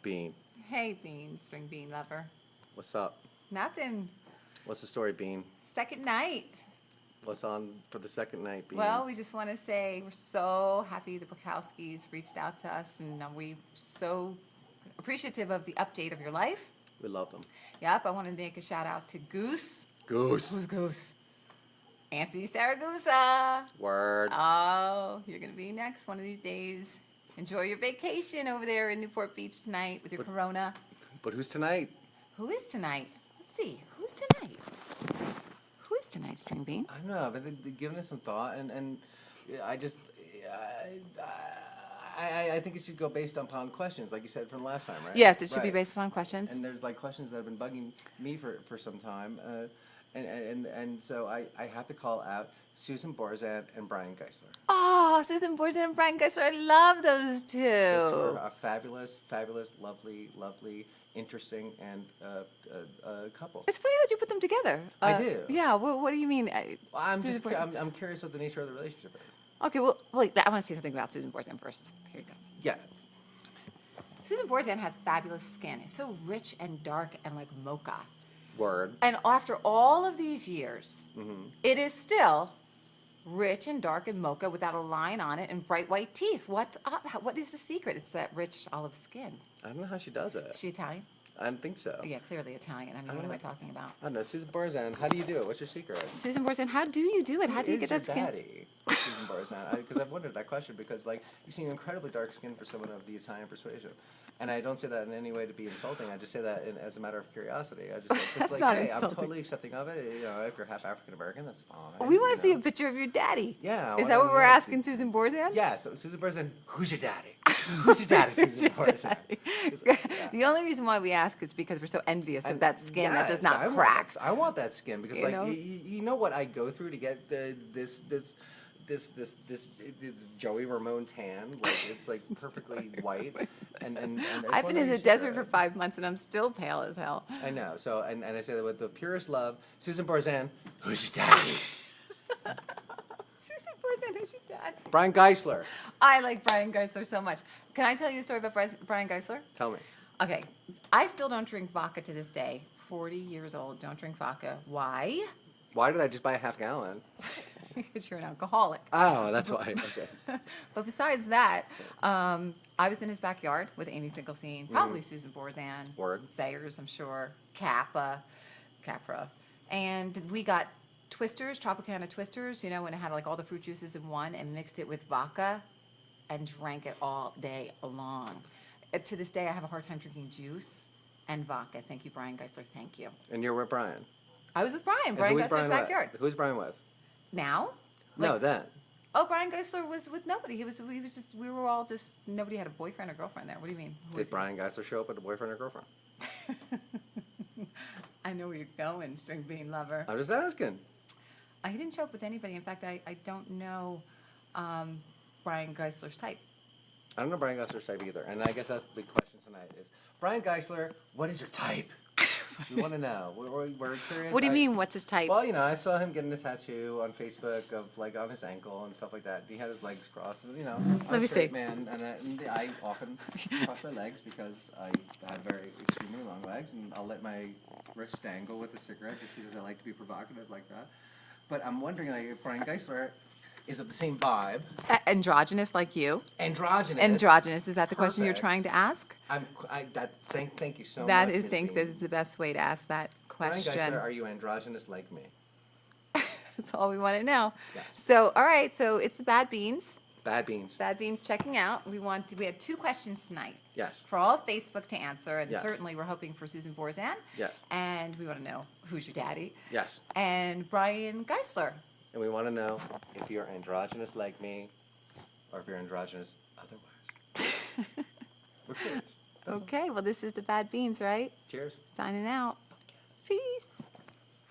Bean. Hey, Bean, string bean lover. What's up? Nothing. What's the story, Bean? Second night. What's on for the second night, Bean? Well, we just want to say we're so happy the Brokowskis reached out to us, and we're so appreciative of the update of your life. We love them. Yep, I want to make a shout out to Goose. Goose. Who's Goose? Anthony Saragusa. Word. Oh, you're going to be next one of these days. Enjoy your vacation over there in Newport Beach tonight with your Corona. But who's tonight? Who is tonight? Let's see. Who's tonight? Who is tonight, String Bean? I don't know. I've been giving it some thought, and I just, I think it should go based upon questions, like you said from last time, right? Yes, it should be based upon questions. And there's like questions that have been bugging me for some time, and so I have to call out Susan Borzan and Brian Geisler. Oh, Susan Borzan and Brian Geisler. I love those two. Those were a fabulous, lovely, interesting, and couple. It's funny that you put them together. I do. Yeah. What do you mean? I'm curious what the nature of the relationship is. Okay. Well, wait. I want to say something about Susan Borzan first. Here you go. Yeah. Susan Borzan has fabulous skin. It's so rich and dark and like mocha. Word. And after all of these years, it is still rich and dark and mocha without a line on it and bright white teeth. What's up? What is the secret? It's that rich olive skin. I don't know how she does it. Is she Italian? I don't think so. Yeah, clearly Italian. I mean, what am I talking about? I don't know. Susan Borzan, how do you do it? What's your secret? Susan Borzan, how do you do it? How do you get that skin? Daddy, Susan Borzan? Because I've wondered that question because, like, you seem incredibly dark skinned for someone of the Italian persuasion. And I don't say that in any way to be insulting. I just say that as a matter of curiosity. I just say, That's like, not hey, insulting. I'm totally accepting of it. You know, if you're half African American, that's fine. We want to see a picture of your daddy. Yeah. Is that what we're asking Susan Borzan? Yeah. So Susan Borzan, who's your daddy? Who's your daddy, Susan Borzan? The only reason why we ask is because we're so envious of that skin that does not crack. I want that skin because, You know? you know what I go through to get this Joey Ramone tan. Like, it's like perfectly white. And I've been in the desert for 5 months and I'm still pale as hell. I know. So and I say that with the purest love, Susan Borzan, who's your daddy? Susan Borzan, who's your dad? Brian Geisler. I like Brian Geisler so much. Can I tell you a story about Brian Geisler? Tell me. Okay. I still don't drink vodka to this day. 40 years old, don't drink vodka. Why? Why did I just buy a half gallon? Because you're an alcoholic. Oh, that's why. Okay. But besides that, I was in his backyard with Amy Finkelstein, probably Susan Borzan, Word. Sayers, I'm sure, Capra, and we got Twisters, Tropicana Twisters, you know, and it had like all the fruit juices in one, and mixed it with vodka, and drank it all day long. To this day, I have a hard time drinking juice and vodka. Thank you, Brian Geisler. Thank you. And you're with Brian. I was with Brian. And Brian who is Geisler's Brian backyard. with? Who's Brian with? Now? No, then. Oh, Brian Geisler was with nobody. We were all just, nobody had a boyfriend or girlfriend there. What do you mean? Did Brian Geisler show up with a boyfriend or girlfriend? I know where you're going, string bean lover. I'm just asking. He didn't show up with anybody. In fact, I don't know Brian Geisler's type. I don't know Brian Geisler's type either. And I guess that's the big question tonight is, Brian Geisler, what is your type? We want to know. We're curious. What do you mean, what's his type? Well, you know, I saw him getting a tattoo on Facebook of, like, on his ankle and stuff like that. He had his legs crossed. And, you know, I'm a straight man, and I often cross my legs because I have very extremely long legs, and I'll let my wrist dangle with a cigarette just because I like to be provocative like that. But I'm wondering, like, if Brian Geisler is of the same vibe. Androgynous like you. Androgynous. Androgynous. Is that the question you're Perfect. trying to ask? Thank you so much. That Miss think Bean. that is the best way to ask that question. Brian Geisler, are you androgynous like me? That's all we want to know. Yes. So, all right. So it's the Bad Beans. Bad beans. Bad Beans checking out. We had 2 questions tonight. Yes. For all of Facebook to answer, and Yes. certainly we're hoping for Susan Borzan. Yes. And we want to know who's your daddy. Yes. And Brian Geisler. And we want to know if you're androgynous like me, or if you're androgynous otherwise. We're curious. Okay, well, this is the Bad Beans, right? Cheers. Signing out. Peace.